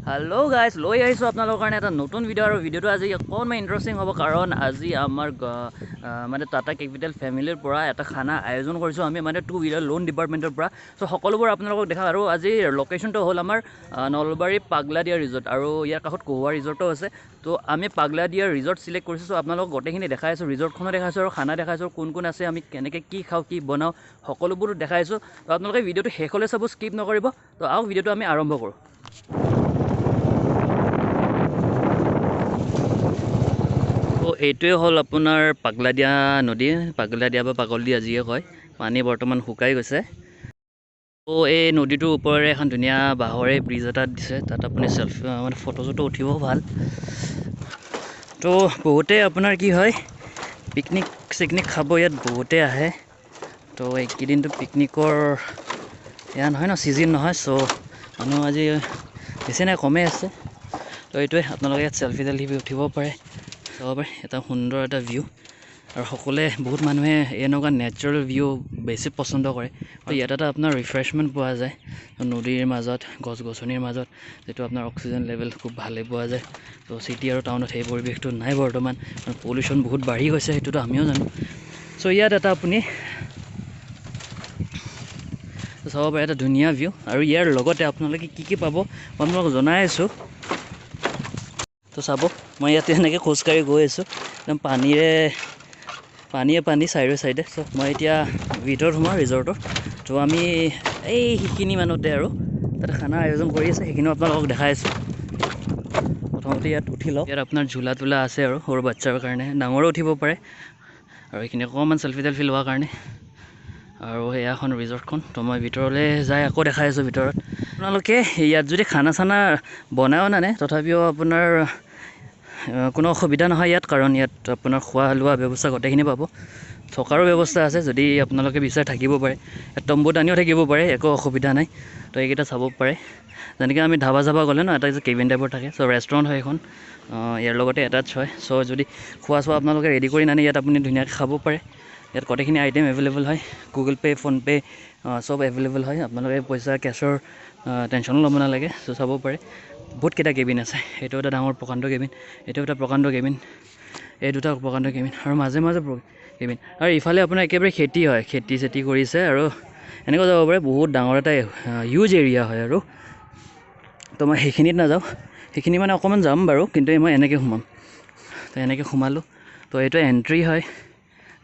Hello guys, লৈ আহিছো আপোনালোকৰ কাৰণে এটা নতুন ভিডিও আৰু ভিডিওটো আজি অকণমান ইন্টাৰেষ্টিং হ'ব কাৰণ আজি আমাৰ মানে টাটা কেপিটেল ফ্যামিলিৰ পৰা এটা খানা আয়োজন কৰিছো আমি মানে 2 wheeler লোন ডিপাৰ্টমেন্টৰ পৰা সো সকলোবোৰ আপোনালোকক দেখা আৰু আজি লোকেশনটো হ'ল আমাৰ নলবাৰী পাগলাদিয়া ৰিজৰ্ট আৰু ইয়াৰ কাষত কোৱা ৰিজৰ্টটো আছে তো আমি পাগলাদিয়া ৰিজৰ্ট সিলেক্ট কৰিছো সো আপোনালোকক গোটেইখিনি দেখাইছো ৰিজৰ্টখনো দেখাইছো আৰু খানা দেখাইছো কোন কোন আছে আমি কেনেকৈ কি খাও কি বনাও সকলোবোৰ দেখাইছো তো আপোনালোকে ভিডিওটো শেষলৈ চাব স্কিপ নকৰিব তো আও ভিডিওটো আমি আৰম্ভ কৰো এইটোৱে হ'ল আপোনাৰ পাগলাদিয়া নদী পাগলাদিয়া বা পাগলদিয়া যিয়ে কয় পানী বৰ্তমান শুকাই গৈছে তো এই নদীটোৰ ওপৰেৰে এখন ধুনীয়া বাঁহৰে ব্ৰিজ এটা দিছে তাত আপুনি সেলফি মানে ফটো উঠিব ভাল তো বহুতে আপোনাৰ কি হয় পিকনিক খাব ইয়াত বহুতে আহে তো এইকেইদিনটো পিকনিকৰ এয়া নহয় ন সিজন নহয় সো মানুহ আজি বেছি নাই কমে আছে তো এইটোৱে আপোনালোকে ইয়াত সেলফি উঠিব পাৰে এটা সুন্দৰ এটা ভিউ আৰু সকলে বহুত মানুহে এনেকুৱা নেচাৰেল ভিউ বেছি পছন্দ কৰে তো ইয়াত এটা আপোনাৰ ৰিফ্ৰেশমেন্ট পোৱা যায় নদীৰ মাজত গছ-গছনিৰ মাজত যেটো আপোনাৰ অক্সিজেন লেভেল খুব ভালে পোৱা যায় তো সিটি আৰু টাউনত এই পৰিবেশটো নাই বৰ্তমান পলিউশন বহুত বাঢ়ি গৈছে হেতুটো আমিও জানো সো ইয়াত এটা আপুনি চাব পাৰে এটা ধুনীয়া ভিউ আৰু ইয়াৰ লগতে আপোনালোকে কি পাব মই আপোনালোকক জনাই আছো তো চাব মই ইয়াতে এনেকৈ খোজকাঢ়ি গৈ আছো একদম পানী সাইডে সো মই এতিয়া ভিতৰত সোমাম ৰিজৰ্টৰ তো আমি এই হিখিনি মানুহতে আৰু তাতে খানা আয়োজন কৰি আছে সেইখিনি আপোনালোকক দেখাই আছো প্ৰথমতে ইয়াত উঠি লওক ইয়াত আপোনাৰ ঝুলা তুলা আছে আৰু সৰু বাচ্চাৰ কাৰণে ডাঙৰো উঠিব পাৰে আৰু এইখিনি অকণমান সেলফি লোৱাৰ কাৰণে আৰু এয়াখন ৰিজৰ্টখন তো মই ভিতৰলৈ যাই আকৌ দেখাই আছো ভিতৰত আপোনালোকে ইয়াত যদি খানা চানা বনায়ও নানে তথাপিও আপোনাৰ কোনো অসুবিধা নহয় ইয়াত কাৰণ ইয়াত আপোনাৰ খোৱা লোৱা ব্যৱস্থা গোটেইখিনি পাব থকাৰো ব্যৱস্থা আছে যদি আপোনালোকে বিচাৰ থাকিব পাৰে তম্বু টানিও থাকিব পাৰে একো অসুবিধা নাই তো এইকেইটা চাব পাৰে যেনেকৈ আমি ধাবা গ'লে ন এটা যে কেবিন টাইপৰ থাকে সো ৰেষ্টুৰেণ্ট হয় এখন ইয়াৰ লগতে এটাচ হয় সো যদি খোৱা আপোনালোকে ৰেডি কৰি নানি ইয়াত আপুনি ধুনীয়াকৈ খাব পাৰে ইয়াত গোটেইখিনি আইটেম এভেইলেবল হয় গুগল পে ফোন পে সব এভেইলেবল হয় আপোনালোকে পইচা কেছৰ টেনশ্যনো ল'ব নালাগে সো চাব পাৰে বহুত কেইটা কেবিন আছে এইটো এটা ডাঙৰ প্ৰকাণ্ড কেবিন এইটো এটা প্ৰকাণ্ড কেবিন এই দুটা প্ৰকাণ্ড কেবিন আৰু মাজে কেবিন আৰু ইফালে আপোনাৰ একেবাৰে খেতি হয় খেতি কৰিছে আৰু এনেকৈ যাব পাৰে বহুত ডাঙৰ এটা হিউজ এৰিয়া হয় আৰু তো মই সেইখিনিত নাযাওঁ সেইখিনি মানে অকণমান যাম বাৰু কিন্তু মই এনেকৈ সোমাম তো এনেকৈ সোমালোঁ তো এইটো এণ্ট্ৰি হয়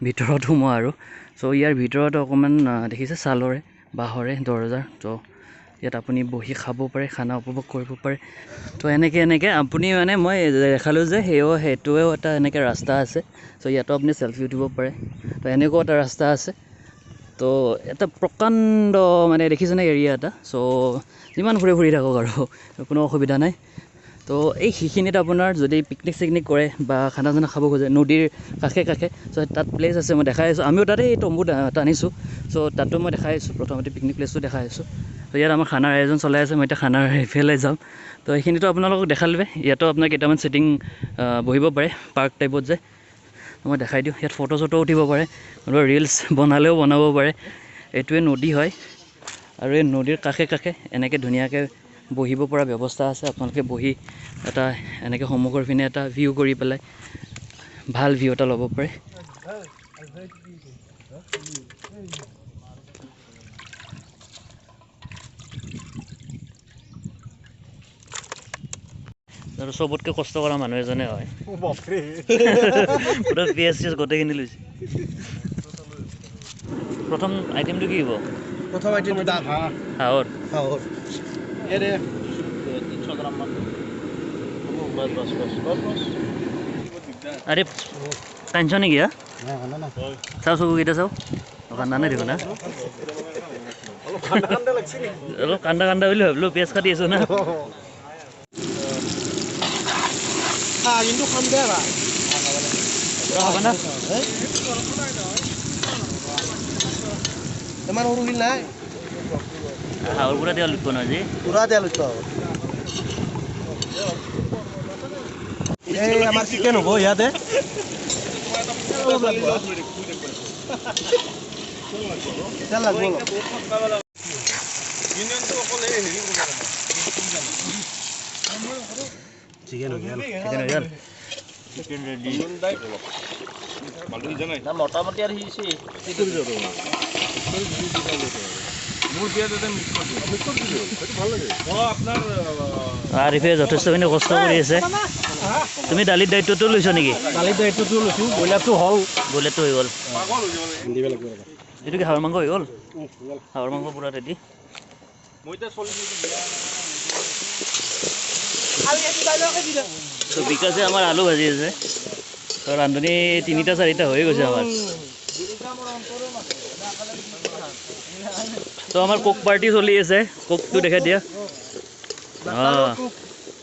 ভিতৰত সোমোৱা আৰু সো ইয়াৰ ভিতৰত অকণমান দেখিছে ছালৰে বাঁহৰে দৰজা তো ইয়াত আপুনি বহি খাব পাৰে খানা উপভোগ কৰিব পাৰে তো এনেকৈ আপুনি মানে মই দেখালোঁ যে সেইটোৱেও এটা এনেকৈ ৰাস্তা আছে সো ইয়াতো আপুনি সেলফি উঠিব পাৰে তো এনেকুৱা এটা ৰাস্তা আছে তো এটা প্ৰকাণ্ড মানে দেখিছেনে এৰিয়া এটা সো যিমান ঘূৰি থাকক আৰু কোনো অসুবিধা নাই তো এই সেইখিনিত আপোনাৰ যদি পিকনিক কৰে বা খানা চানা খাব খোজে নদীৰ কাষে সো তাত প্লেচ আছে মই দেখাই আছোঁ আমিও তাতে এই তম্বু টানিছোঁ সো তাতো মই দেখাই আছোঁ প্ৰথমতে পিকনিক প্লেচটো দেখাই আছোঁ তো ইয়াত আমাৰ খানাৰ আয়োজন চলাই আছে মই এতিয়া খানাৰ সেইফালে যাম তো এইখিনিতো আপোনালোকক দেখালোৱে ইয়াতো আপোনাৰ কেইটামান ছিটিং বহিব পাৰে পাৰ্ক টাইপত যে মই দেখাই দিওঁ ইয়াত ফটো উঠিব পাৰে ৰিলছ বনালেও বনাব পাৰে এইটোৱে নদী হয় আৰু এই নদীৰ কাষে এনেকৈ ধুনীয়াকৈ বহিব পৰা ব্যৱস্থা আছে আপোনালোকে বহি এটা এনেকৈ সন্মুখৰ পিনে এটা ভিউ কৰি পেলাই ভাল ভিউ এটা ল'ব পাৰে আৰু চবতকৈ কষ্ট কৰা মানুহ এজনে হয় পুৰা পিয়াজ গোটেইখিনি লৈছে প্ৰথম আইটেমটো কি হ'ব প্ৰথম আইটেম হাঁহৰ এৰে 300 গ্ৰাম মান বাস আরে টেনশন নেকি চাও চকুকেইটা চাও কান্দা নাই দেখোন না অলপ কান্দা বুলি ভাবিলো পিঁয়াজ কাটি আছো না কিন্তু খাম দে খাবা না ইমান সৰু বিল নাই হাঁহৰ পুৰা দিয়া লুটব নহয় যে পুৰা দিয়া লুটব এই আমাৰ চিকেন হ'ব ইয়াতে চিকেন হৈ গেল চিকেন হৈ গ'ল চিকেন ৰেডি না মোটামুটি আৰ হিসি মোৰ দিয়া তাতে মিক্স কৰি দিলো সেইটো ভাল লাগে আপোনাৰ আৰিফে যথেষ্টখিনি কষ্ট কৰি আছে তুমি দালিৰ দায়িত্বটো লৈছ নেকি দালিৰ দায়িত্বটো লৈছোঁ ব্ৰইলাৰটো হ'ল ব্ৰইলাৰটো হৈ গ'ল পাগল হৈ যাব দিব লাগিব এইটো কি হাঁহৰ মাংস হৈ গ'ল হাঁহৰ মাংস পূৰা ৰেডি মই এতিয়া চলি তো বিকাশে আমাৰ আলু ভাজি আছে তো ৰান্ধনি 3টা 4টা হৈ গৈছে আমাৰ তো আমাৰ কোক পাৰ্টি চলি আছে কোকটো দেখাই দিয়া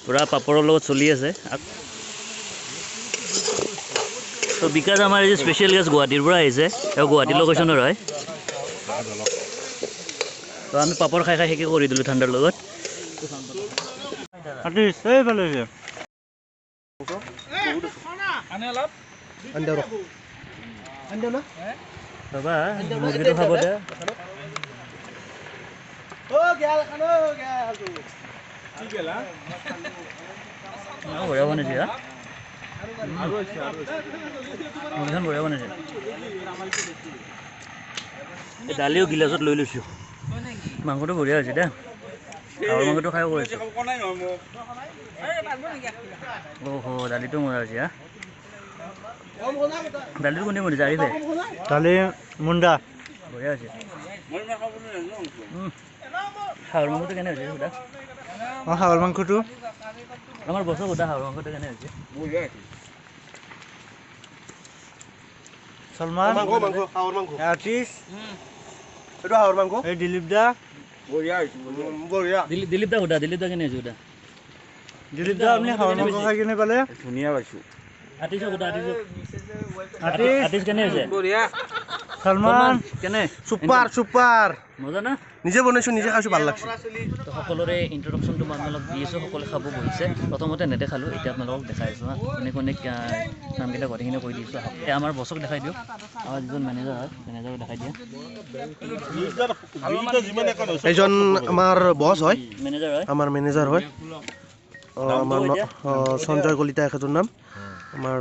পুৰা পাপৰৰ লগত চলি আছে তো বিকাশ আমাৰ এই স্পেচিয়েল গেষ্ট গুৱাহাটীৰ পৰা আহিছে তেওঁ গুৱাহাটী লোকেশ্যনৰ হয় তো আমি পাপৰ খাই খাই শেষে কৰি দিলোঁ ঠাণ্ডাৰ লগত বাবা মুৰ্গীটো খাব দে বঢ়িয়া বনাইছে মুৰ্গীখন বঢ়িয়া বনাইছে এই দালিও গিলাচত লৈ লৈছোঁ মাংসটো বঢ়িয়া হৈছে দে হাঁহৰ মাংসটো খাই কৰিছোঁ অহ' দালিটো মজা হৈছে দালিটো কোনে বনাইছে আৰিফে দালি মুণ্ডা বঢ়িয়া হৈছে হাঁহৰ মাংসটো কেনে হৈছে সুধা হাঁহৰ মাংসটো আমাৰ বছৰ সুধা হাঁহৰ মাংসটো কেনে হৈছে সলমান হাঁহৰ মাংস আৰ্টিষ্ট এইটো হাঁহৰ মাংস এই দিলীপ দা বঢ়িয়া হৈছে বঢ়িয়া দিলীপ দা সুধা দিলীপ দা কেনে হৈছে সুধা দিলীপ দা আপুনি হাঁহৰ মাংস খাই কেনে পালে ধুনীয়া পাইছোঁ আৰ্টিষ্ট সুধা আৰ্টিষ্ট কেনে হৈছে বঢ়িয়া সলমান কেনে চুপাৰ চুপাৰ মজা না নিজে বনাইছোঁ নিজে খাইছোঁ ভাল লাগছে তো সকলোৰে ইন্ট্ৰডাকশ্যনটো মই আপোনালোকক দি আছোঁ সকলোৱে খাব বহিছে প্ৰথমতে নেদেখালোঁ এতিয়া আপোনালোকক দেখাই আছোঁ কোনে কোনে নামকেইটা গোটেইখিনি কৈ দিছোঁ এতিয়া আমাৰ বছক দেখাই দিওঁ আমাৰ যিজন মেনেজাৰ হয় মেনেজাৰক দেখাই দিয়া এইজন আমাৰ বছ হয় মেনেজাৰ হয় আমাৰ মেনেজাৰ হয় আমাৰ সঞ্জয় কলিতা এখেতৰ নাম আমাৰ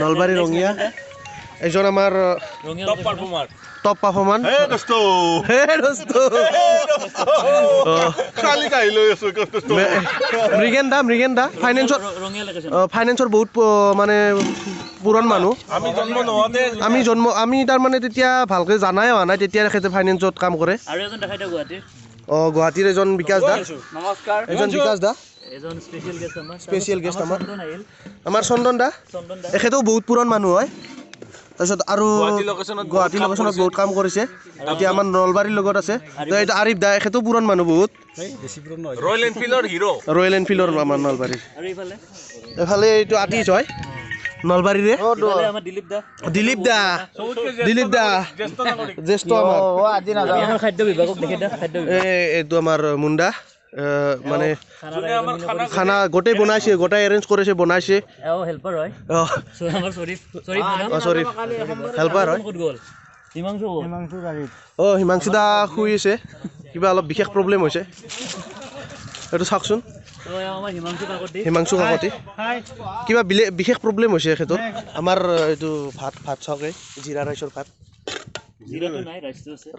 নলবাৰী ৰঙিয়া এইজন আমাৰ টপ পাৰফৰ্মাৰ মৃগেন দা ফাইনেন্সৰ বহুত মানে পুৰণ মানুহ আমি তাৰমানে তেতিয়া ভালকৈ জানাই হোৱা নাই তেতিয়া তেখেতে ফাইনেন্সত কাম কৰে আৰু এজন দেখাই দিওঁ গুৱাহাটীৰ এজন বিকাশ দা এজন বিকাশ দা এজন স্পেচিয়েল গেষ্ট আমাৰ চন্দন দা এখেতেও বহুত পুৰণ মানুহ হয় তাৰপিছত আৰু গুৱাহাটী লোকেশ্যনত বহুত কাম কৰিছে এতিয়া আমাৰ নলবাৰীৰ লগত আছে তো এইটো আৰিফ দা এখেতেও পুৰণ মানুহ বহুত ৰয়েল এনফিল্ডৰ আমাৰ নলবাৰীৰ এইফালে এইটো আৰ্টিষ্ট হয় নলবাৰীৰে দিলীপ দা জ্যেষ্ঠ আমাৰ খাদ্য বিভাগক দেখি দিয়া খাদ্য এইটো আমাৰ মুণ্ডা মানে খানা গোটেই বনাইছে গোটেই এৰেঞ্জ কৰিছে বনাইছে হেল্পাৰ হয় চৰি হেল্পাৰ হয় হিমাংশু দা শুই আছে কিবা অলপ বিশেষ প্ৰব্লেম হৈছে এইটো চাওকচোন হিমাংশু কাকতি কিবা বিশেষ প্ৰব্লেম হৈছে এখেতৰ আমাৰ এইটো ভাত চাওকে জিৰা ৰাইচৰ ভাত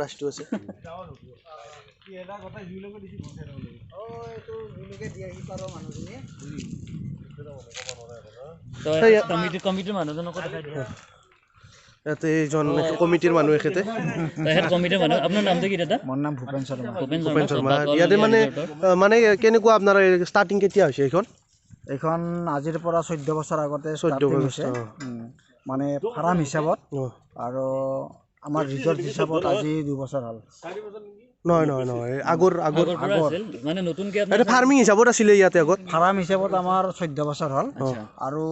ৰাইচটো আছে কমিটিৰ মানুহজনকো দেখাই দিয়া ইয়াতে এইজন কমিটিৰ মানুহ এখেতে কমিটিৰ মানুহ আপোনাৰ নামটো কি দাদা মোৰ নাম ভূপেন শৰ্মা ইয়াতে মানে কেনেকুৱা আপোনাৰ ষ্টাৰ্টিং কেতিয়া হৈছে এইখন আজিৰ পৰা 14 বছৰ আগতে 14 বছৰ মানে ফাৰ্ম হিচাপত আৰু আমাৰ ৰিজৰ্ট হিচাপত আজি 2 বছৰ হ'ল নহয় আগৰ মানে নতুনকে এটা ফাৰ্মিং হিচাপত আছিলে ইয়াতে আগত ফাৰ্ম হিচাপত আমাৰ 14 বছৰ হ'ল আৰু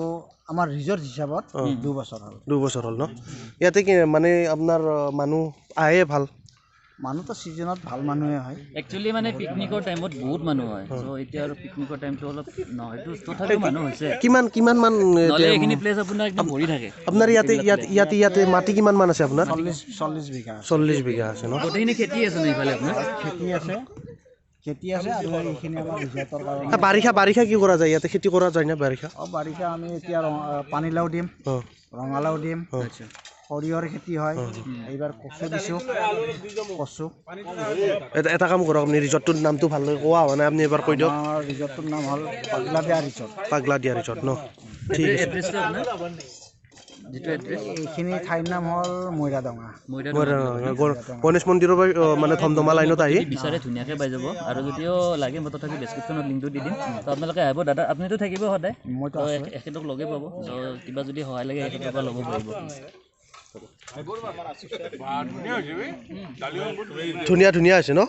আমাৰ ৰিজৰ্ট হিচাপত 2 বছৰ হ'ল ন ইয়াতে কি মানে আপোনাৰ মানুহ আহে ভাল মানুহটো সিজনত ভাল মানুহে হয় একচুয়ালি মানে পিকনিকৰ টাইমত বহুত মানুহ হয় সো এতিয়া আৰু পিকনিকৰ টাইমটো অলপ নহয় তো তথাপি মানুহ হৈছে কিমান মান এইখিনি প্লেস আপোনাৰ একদম ভৰি থাকে আপোনাৰ ইয়াতে মাটি কিমান মান আছে আপোনাৰ 40 বিঘা 40 বিঘা আছে ন গোটেইখিনি খেতি আছে ন ইফালে আপোনাৰ খেতি আছে খেতি আছে আৰু এইখিনি আমাৰ ৰিজৰ্টৰ কাৰণে বাৰিষা কি কৰা যায় ইয়াতে খেতি কৰা যায় না বাৰিষা বাৰিষা আমি এতিয়া পানীলাও দিম ৰঙালাও দিম সৰিয়হৰ খেতি হয় এইবাৰ কচু দিছোঁ কচু এটা কাম কৰক আপুনি ৰিজৰ্টটোৰ নামটো ভালকৈ কোৱা হোৱা নাই আপুনি এবাৰ কৈ দিয়ক ৰিজৰ্টটোৰ নাম হ'ল পাগলাদিয়া ৰিজৰ্ট ন ঠিক আছে এইখিনি ঠাইৰ নাম হ'ল মইৰাডাঙা গণেশ মন্দিৰৰ পৰা মানে ধমধমা লাইনত আহি বিচাৰে ধুনীয়াকৈ পাই যাব আৰু যদিও লাগে মই তথাপি ডেছক্ৰিপশ্যনত লিংকটো দি দিম তো আপোনালোকে আহিব দাদা আপুনিতো থাকিব সদায় মইতো এখেতক লগে পাব তো কিবা যদি সহায় লাগে এখেতৰ পৰা ল'ব পাৰিব ধুনীয়া হৈছে ন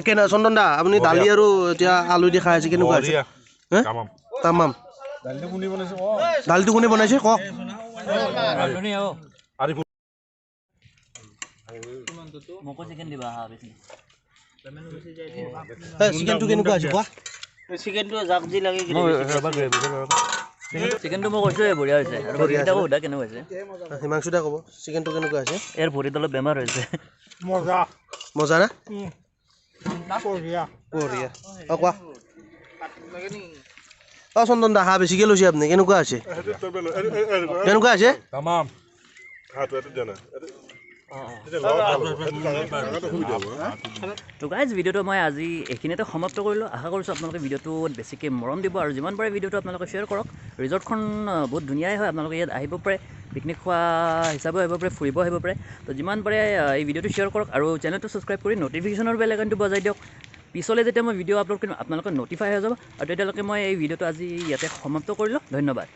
কেনে চন্দন দা আপুনি দালি আৰু এতিয়া আলু দি খাই আছে কেনেকুৱা হৈছে তামাম দালিটো কোনে বনাইছে কওক চিকেনটো কেনেকুৱা হৈছে কোৱা চিকেনটো জাক যি লাগে চিকেনটো মই কৈছোঁৱে বঢ়িয়া হৈছে আৰু ভৰিকেইটাকো সোধা কেনেকুৱা হৈছে হিমাংশু দা ক'ব চিকেনটো কেনেকুৱা হৈছে ইয়াৰ ভৰিত অলপ বেমাৰ হৈছে মজা না বঢ়িয়া কোৱা চন্দন দা হাঁহ বেছিকৈ লৈছে আপুনি কেনেকুৱা হৈছে তো গাইজ ভিডিঅ'টো মই আজি এইখিনিতে সমাপ্ত কৰিলোঁ আশা কৰিছোঁ আপোনালোকে ভিডিঅ'টোত বেছিকৈ মৰম দিব আৰু যিমান পাৰে ভিডিঅ'টো আপোনালোকে শ্বেয়াৰ কৰক ৰিজৰ্টখন বহুত ধুনীয়াই হয় আপোনালোকে ইয়াত আহিব পাৰে পিকনিক খোৱা হিচাপেও আহিব পাৰে ফুৰিব আহিব পাৰে তো যিমান পাৰে এই ভিডিঅ'টো শ্বেয়াৰ কৰক আৰু চেনেলটো ছাবস্ক্ৰাইব কৰি নটিফিকেশ্যনৰ বেল আইকনটো বজাই দিয়ক পিছলৈ যেতিয়া মই ভিডিঅ' আপলোড কৰিম আপোনালোকে নটিফাই হৈ যাব আৰু তেতিয়ালৈকে মই এই ভিডিঅ'টো আজি ইয়াতে সমাপ্ত কৰিলোঁ ধন্যবাদ